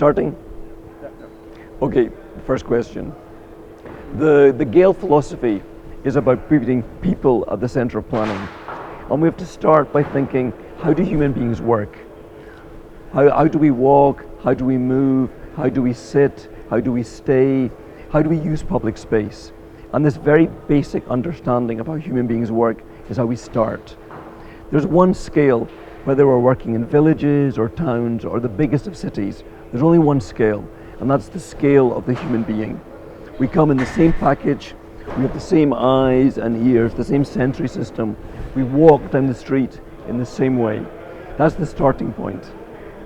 Starting? Okay, first question. The Gehl philosophy is about putting people at the center of planning. And we have to start by thinking, how do human beings work? How do we walk? How do we move? How do we sit? How do we stay? How do we use public space? And this very basic understanding of how human beings work is how we start. There's one scale, whether we're working in villages or towns or the biggest of cities, there's only one scale, and that's the scale of the human being. We come in the same package, we have the same eyes and ears, the same sensory system. We walk down the street in the same way. That's the starting point,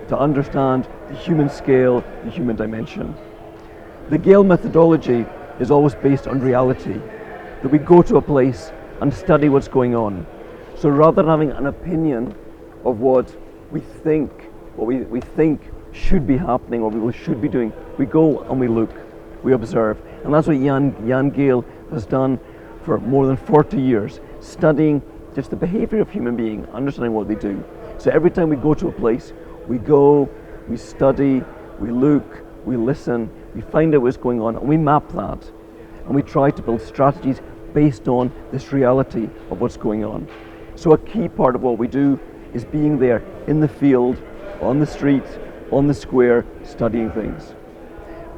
to understand the human scale, the human dimension. The Gehl methodology is always based on reality, that we go to a place and study what's going on. So rather than having an opinion of what we think should be happening or we should be doing, we go and we look, we observe. And that's what Jan Gehl has done for more than 40 years, studying just the behavior of human beings, understanding what they do. So every time we go to a place, we go, we study, we look, we listen, we find out what's going on, and we map that. And we try to build strategies based on this reality of what's going on. So a key part of what we do is being there in the field, on the street, on the square, studying things.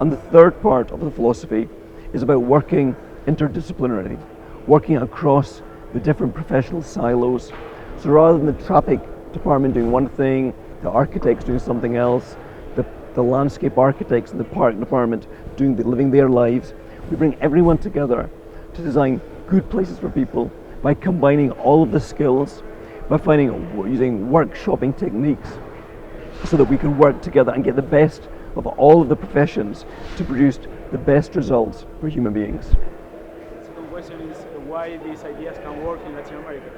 And the third part of the philosophy is about working interdisciplinarily, working across the different professional silos. So rather than the traffic department doing one thing, the architects doing something else, the landscape architects and the park department living their lives, we bring everyone together to design good places for people by combining all of the skills, by using workshopping techniques so that we can work together and get the best of all of the professions to produce the best results for human beings. The second question is why these ideas can work in Latin America?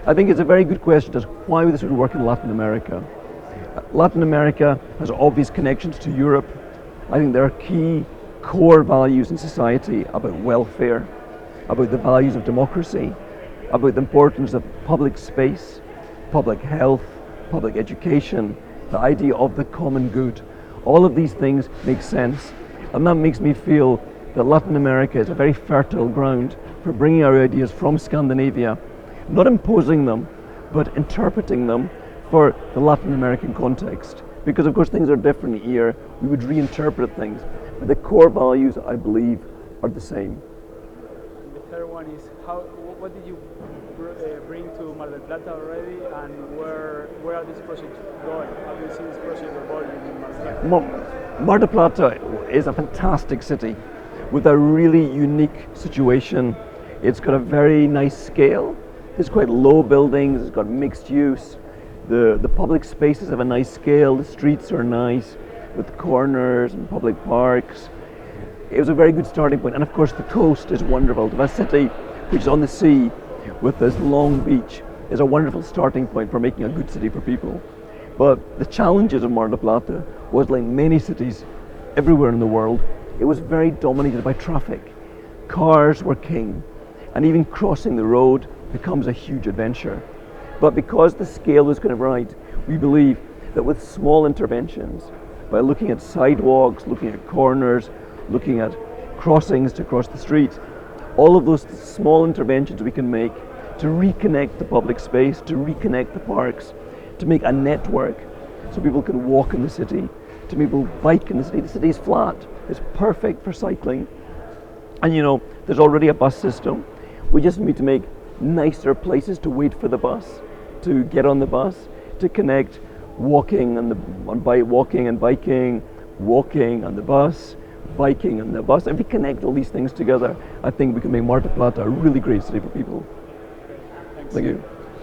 I think it's a very good question as why this would work in Latin America. Latin America has obvious connections to Europe. I think there are key core values in society about welfare, about the values of democracy, about the importance of public space, public health, public education, the idea of the common good. All of these things make sense, and that makes me feel that Latin America is a very fertile ground for bringing our ideas from Scandinavia, not imposing them, but interpreting them for the Latin American context. Because of course things are different here, we would reinterpret things, but the core values, I believe, are the same. And the third one is, what did you bring to Mar del Plata already, and where are these projects going? How do you see this project evolving in Mar del Plata? Mar del Plata is a fantastic city with a really unique situation. It's got a very nice scale. It's quite low buildings, it's got mixed use. The public spaces have a nice scale, the streets are nice with corners and public parks. It was a very good starting point, and of course the coast is wonderful. To have a city which is on the sea with this long beach is a wonderful starting point for making a good city for people. But the challenges of Mar del Plata was, like many cities everywhere in the world, it was very dominated by traffic. Cars were king, and even crossing the road becomes a huge adventure. But because the scale was kind of right, we believe that with small interventions, by looking at sidewalks, looking at corners, looking at crossings to cross the street, all of those small interventions we can make to reconnect the public space, to reconnect the parks, to make a network so people can walk in the city, to people bike in the city. The city is flat, it's perfect for cycling. And you know, there's already a bus system. We just need to make nicer places to wait for the bus, to get on the bus, to connect walking and biking, walking on the bus, biking on the bus. If we connect all these things together, I think we can make Mar del Plata a really great city for people. Okay, thanks. Thank you.